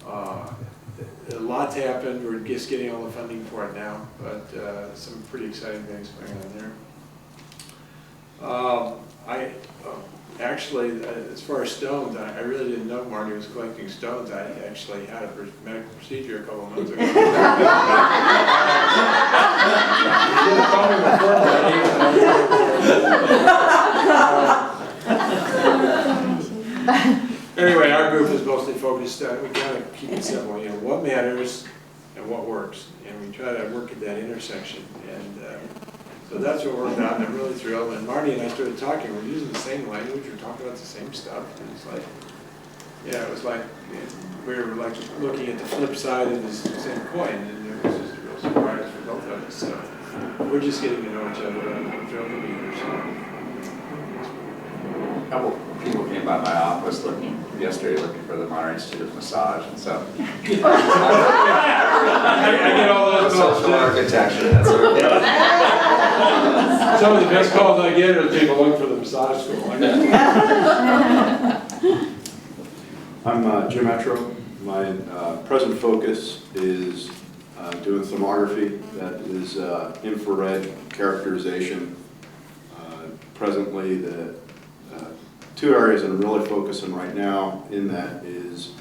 a lot's happened. We're just getting all the funding for it now, but some pretty exciting things going on there. Actually, as far as stones, I really didn't know Marty was collecting stones. I actually had a medical procedure a couple of months ago. You should have called me before, Marty. Anyway, our group is mostly focused on, we kind of keep it simple, what matters and what works. And we try to work at that intersection. And so that's what we're about, and I'm really thrilled. And Marty and I started talking, we're using the same language, we're talking about the same stuff. And it's like, it was like, we were like looking at the flip side of the same coin, and it was just a real surprise for both of us. So we're just getting to know each other, and I'm thrilled to be here. So. A couple people came by my office yesterday looking for the Monterey Institute of Massage, and so I get all those calls. Social architecture, that's what it is. Some of the best calls I get are the people looking for the massage school. I'm Jim Etro. My present focus is doing thermography, that is infrared characterization. Presently, the 2 areas that I'm really focusing right now in that is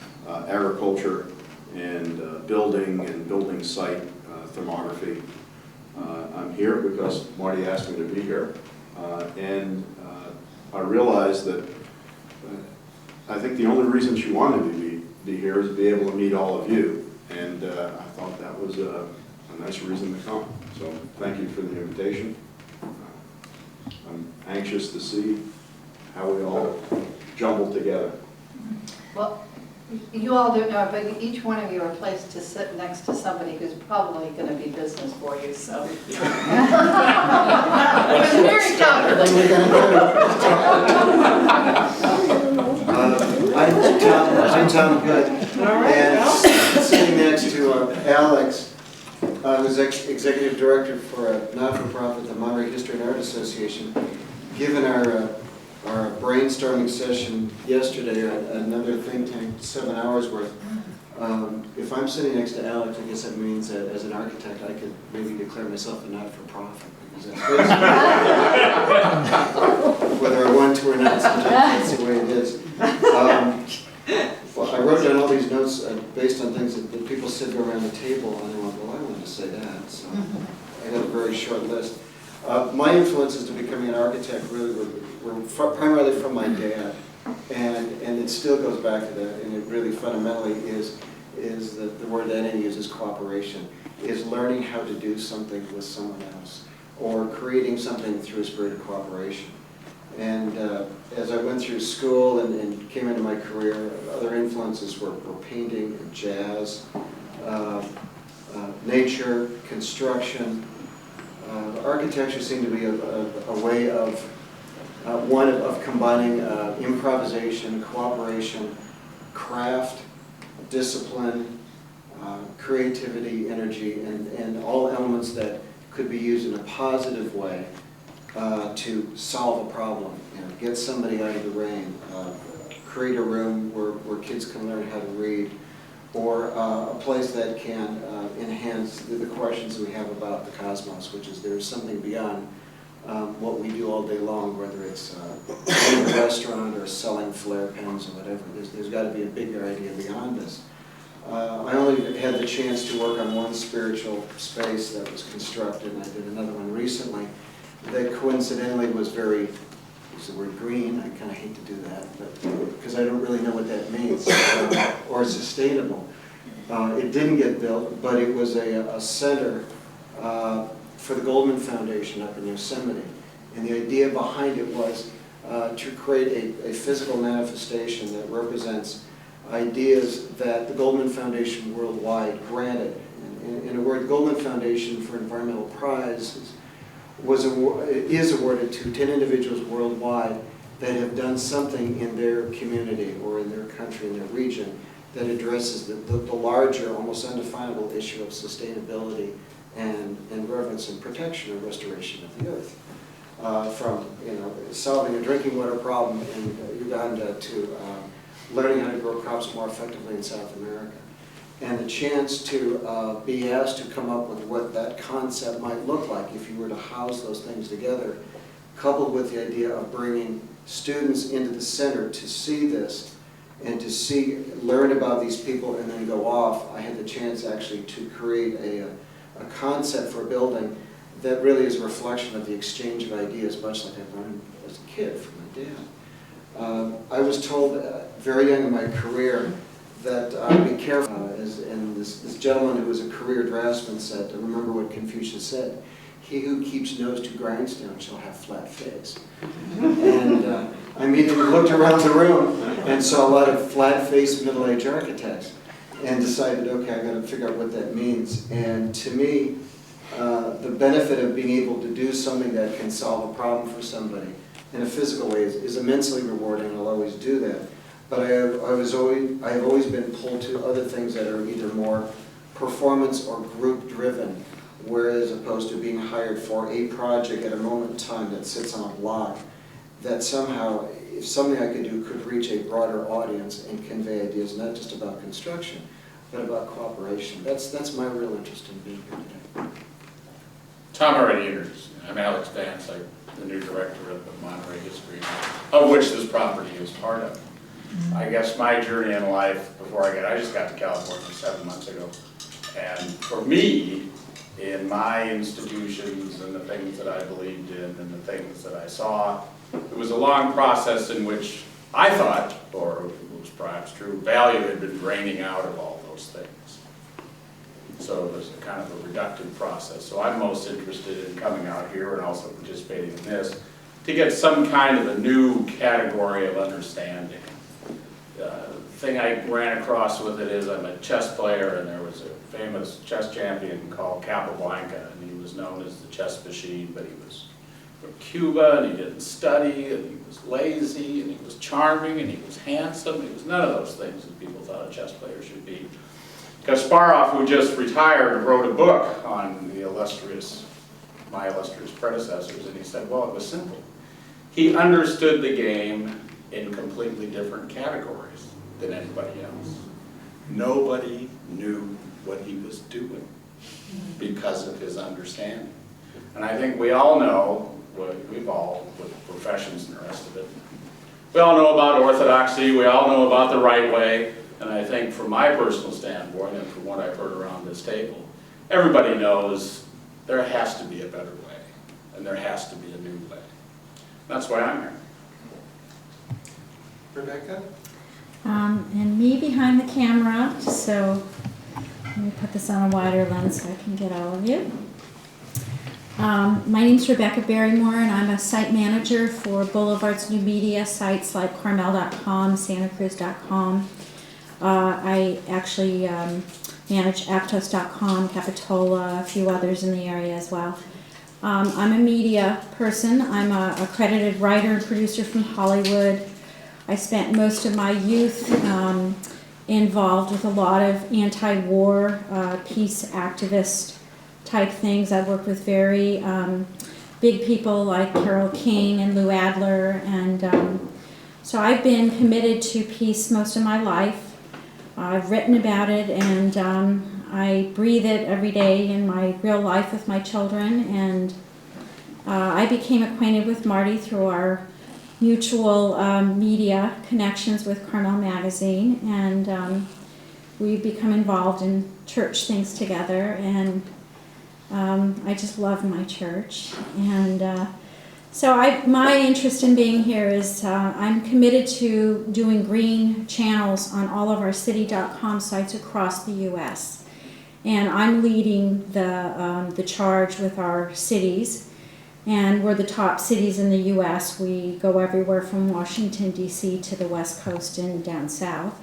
agriculture and building site thermography. I'm here because Marty asked me to be here, and I realized that I think the only reason she wanted me to be here is to be able to meet all of you, and I thought that was a nice reason to come. So thank you for the invitation. I'm anxious to see how we all jumble together. Well, you all don't know, but each one of you are placed to sit next to somebody who's probably going to be business for you, so. It was very comfortable. I'm Tom Good, and sitting next to Alex, who's Executive Director for a not-for-profit, the Monterey History and Art Association. Given our brainstorming session yesterday, another think tank, 7 hours worth, if I'm sitting next to Alex, I guess that means that as an architect I could maybe declare myself a not-for-profit. Whether I want to or not, sometimes that's the way it is. Well, I wrote down all these notes based on things that people said around the table, and I went, well, I want to say that, so I got a very short list. My influences to becoming an architect really were primarily from my dad, and it still goes back to that, and it really fundamentally is the word that Annie uses, cooperation, is learning how to do something with someone else, or creating something through a spirit of cooperation. And as I went through school and came into my career, other influences were painting, and jazz, nature, construction. Architecture seemed to be a way of, one of combining improvisation, cooperation, craft, discipline, creativity, energy, and all elements that could be used in a positive way to solve a problem. You know, get somebody out of the rain, create a room where kids can learn how to read, or a place that can enhance the questions we have about the cosmos, which is there's something beyond what we do all day long, whether it's in a restaurant or selling flare pens or whatever. There's got to be a bigger idea beyond this. I only had the chance to work on one spiritual space that was constructed, and I did another one recently that coincidentally was very, use the word green, I kind of hate to do that, but because I don't really know what that means, or sustainable. It didn't get built, but it was a center for the Goldman Foundation up in Yosemite. And the idea behind it was to create a physical manifestation that represents ideas that the Goldman Foundation worldwide granted. In a word, the Goldman Foundation for Environmental Prize is awarded to 10 individuals worldwide that have done something in their community or in their country, in their region, that addresses the larger, almost undefinable issue of sustainability and reverence and protection and restoration of the earth. From solving a drinking water problem in Uganda to learning how to grow crops more effectively in South America. And the chance to be asked to come up with what that concept might look like if you were to house those things together, coupled with the idea of bringing students into the center to see this and to learn about these people and then go off. I had the chance actually to create a concept for a building that really is a reflection of the exchange of ideas, much like I learned as a kid from my dad. I was told very young in my career that be careful, and this gentleman who was a career draftsman said, I remember what Confucius said, "He who keeps nose to grindstone shall have flat face." And I immediately looked around the room and saw a lot of flat-faced middle-aged architects and decided, okay, I've got to figure out what that means. And to me, the benefit of being able to do something that can solve a problem for somebody in a physical way is immensely rewarding, and I'll always do that. But I have always been pulled to other things that are either more performance or group driven, whereas opposed to being hired for a project at a moment in time that sits on a block, that somehow, if something I could do could reach a broader audience and convey ideas, not just about construction, but about cooperation. That's my real interest in being here today. Tom already introduced me. I'm Alex Vance, I'm the new director of the Monterey History, of which this property is part of. I guess my journey in life I just got to California 7 months ago. And for me, in my institutions and the things that I believed in and the things that I saw, it was a long process in which I thought, or it was perhaps true, value had been draining out of all those things. So it was a kind of a reductive process. So I'm most interested in coming out here and also participating in this to get some kind of a new category of understanding. The thing I ran across with it is I'm a chess player, and there was a famous chess champion called Capablanca, and he was known as the chess machine, but he was from Cuba, and he didn't study, and he was lazy, and he was charming, and he was handsome. He was none of those things that people thought a chess player should be. Kasparov, who just retired, wrote a book on my illustrious predecessors, and he said, well, it was simple. He understood the game in completely different categories than anybody else. Nobody knew what he was doing because of his understanding. And I think we all know, with professions and the rest of it, we all know about orthodoxy, we all know about the right way, and I think from my personal standpoint and from what I've heard around this table, everybody knows there has to be a better way. and there has to be a new way. That's why I'm here. Rebecca? And me behind the camera, so let me put this on a wider lens so I can get all of you. My name's Rebecca Barrymore, and I'm a site manager for Boulevard's new media sites like Carmel.com, SantaCruz.com. I actually manage Aptos.com, Capitola, a few others in the area as well. I'm a media person. I'm an accredited writer and producer from Hollywood. I spent most of my youth involved with a lot of anti-war, peace activist type things. I've worked with very big people like Carole King and Lou Adler, and so I've been committed to peace most of my life. I've written about it, and I breathe it every day in my real life with my children, and I became acquainted with Marty through our mutual media connections with Carmel Magazine, and we've become involved in church things together, and I just love my church. And so my interest in being here is I'm committed to doing green channels on all of our city.com sites across the U.S. And I'm leading the charge with our cities. And we're the top cities in the U.S. We go everywhere from Washington, D.C. to the West Coast and down south.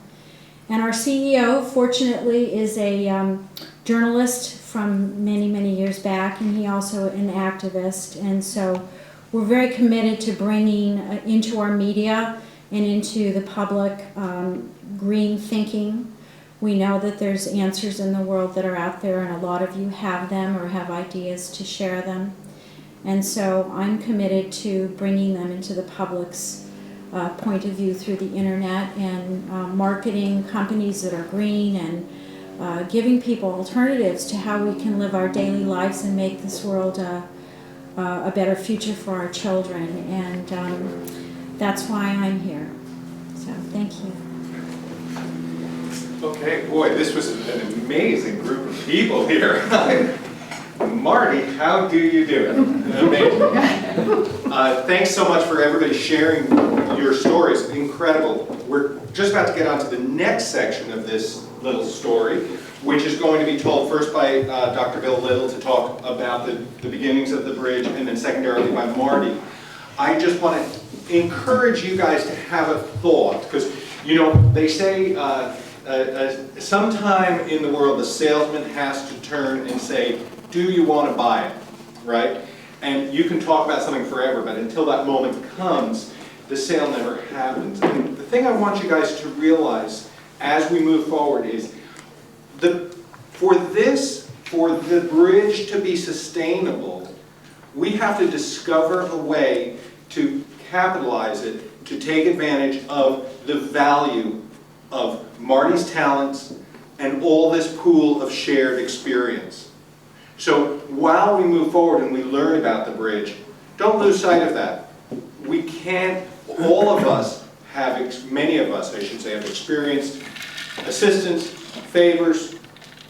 And our CEO, fortunately, is a journalist from many, many years back, and he also an activist. And so we're very committed to bringing into our media and into the public green thinking. We know that there's answers in the world that are out there, and a lot of you have them or have ideas to share them. And so I'm committed to bringing them into the public's point of view through the internet, and marketing companies that are green, and giving people alternatives to how we can live our daily lives and make this world a better future for our children. And that's why I'm here. So thank you. Okay, boy, this was an amazing group of people here. Marty, how do you do it? Amazing. Thanks so much for everybody sharing your stories. Incredible. We're just about to get on to the next section of this little story, which is going to be told first by Dr. Bill Little to talk about the beginnings of the bridge, and then secondarily by Marty. I just want to encourage you guys to have a thought, because, you know, they say sometime in the world the salesman has to turn and say, do you want to buy it, right? And you can talk about something forever, but until that moment comes, the sale never happens. And the thing I want you guys to realize as we move forward is for the bridge to be sustainable, we have to discover a way to capitalize it, to take advantage of the value of Marty's talents and all this pool of shared experience. So while we move forward and we learn about the bridge, don't lose sight of that. We can't, all of us have, many of us, I should say, have experienced assistance, favors,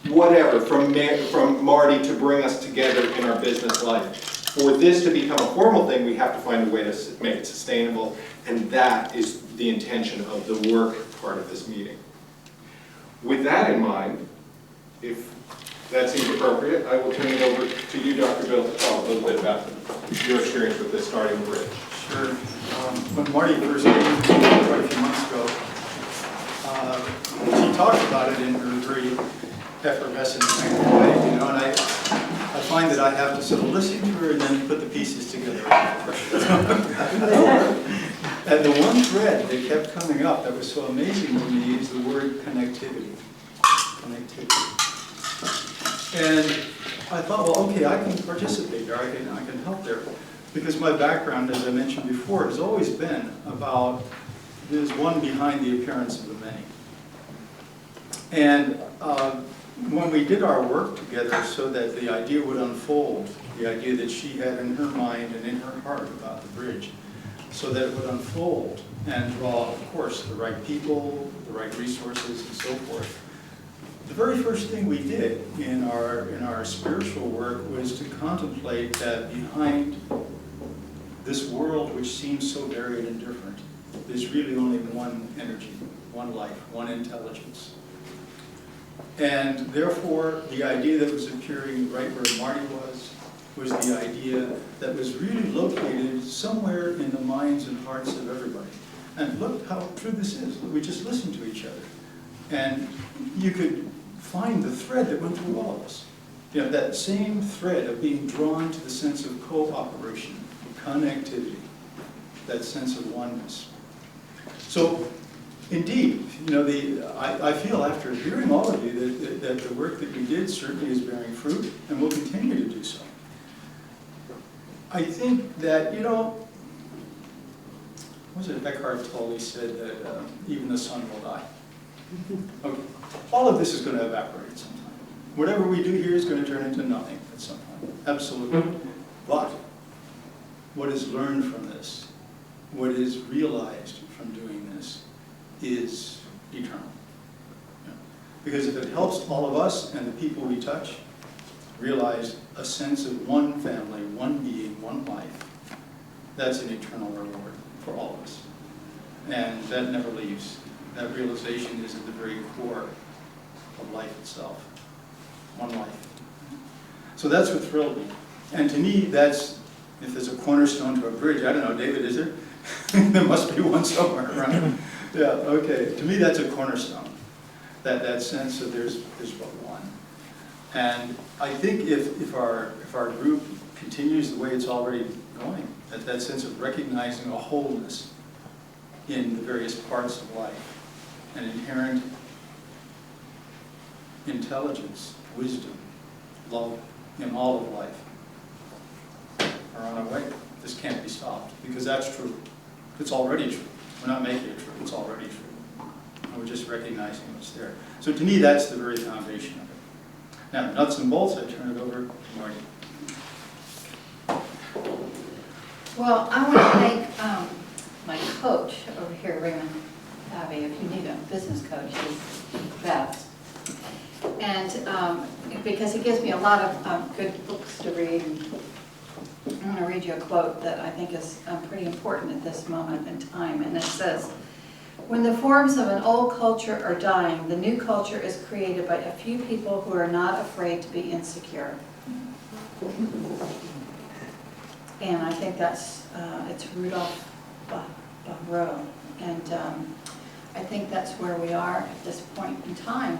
whatever, from Marty to bring us together in our business life. For this to become a formal thing, we have to find a way to make it sustainable, and that is the intention of the work part of this meeting. With that in mind, if that seems appropriate, I will turn it over to you, Dr. Bill, to talk a little bit about your experience with this starting the bridge. Sure. When Marty first came quite a few months ago, she talked about it in her very effervescent way, you know, and I find that I have to sort of listen to her and then put the pieces together. And the one thread that kept coming up that was so amazing to me is the word connectivity. Connectivity. And I thought, well, okay, I can participate there, I can help there. Because my background, as I mentioned before, has always been about there's one behind the appearance of the many. And when we did our work together so that the idea would unfold, the idea that she had in her mind and in her heart about the bridge, so that it would unfold and draw, of course, the right people, the right resources, and so forth, the very first thing we did in our spiritual work was to contemplate that behind this world, which seems so varied and different, there's really only one energy, one life, one intelligence. And therefore, the idea that was appearing right where Marty was the idea that was really located somewhere in the minds and hearts of everybody. And look how true this is. We just listened to each other. And you could find the thread that went through all of us. You know, that same thread of being drawn to the sense of cooperation, connectivity, that sense of oneness. So, indeed, you know, I feel after hearing all of you that the work that we did certainly is bearing fruit and will continue to do so. I think that, you know, what was it Eckhart Tolle said that even the sun will die. Okay. All of this is going to evaporate sometime. Whatever we do here is going to turn into nothing at some point. Absolutely. But what is learned from this, what is realized from doing this, is eternal. Yeah. Because if it helps all of us and the people we touch realize a sense of one family, one being, one life, that's an eternal reward for all of us. And that never leaves. That realization is at the very core of life itself. One life. So that's what thrilled me. And to me, that's, if there's a cornerstone to a bridge, I don't know, David, is there? There must be one somewhere, right? Yeah, okay. To me, that's a cornerstone. That sense that there's but one. And I think if our group continues the way it's already going, that sense of recognizing a wholeness in the various parts of life, an inherent intelligence, wisdom, love in all of life, are on our way. This can't be stopped, because that's true. It's already true. We're not making it true. It's already true. And we're just recognizing what's there. So to me, that's the very foundation of it. Now, nuts and bolts, I turn it over to Marty. Well, I want to thank my coach over here, Raymond Abbey. If you need a business coach, he's the best. And because he gives me a lot of good books to read. I'm going to read you a quote that I think is pretty important at this moment in time. And it says, "When the forms of an old culture are dying, the new culture is created by a few people who are not afraid to be insecure." And I think that's, it's Rudolf Barreau. And I think that's where we are at this point in time.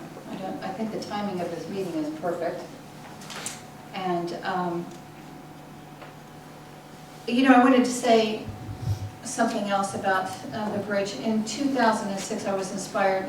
I think the timing of this meeting is perfect. And, you know, I wanted to say something else about the bridge. In 2006, I was inspired.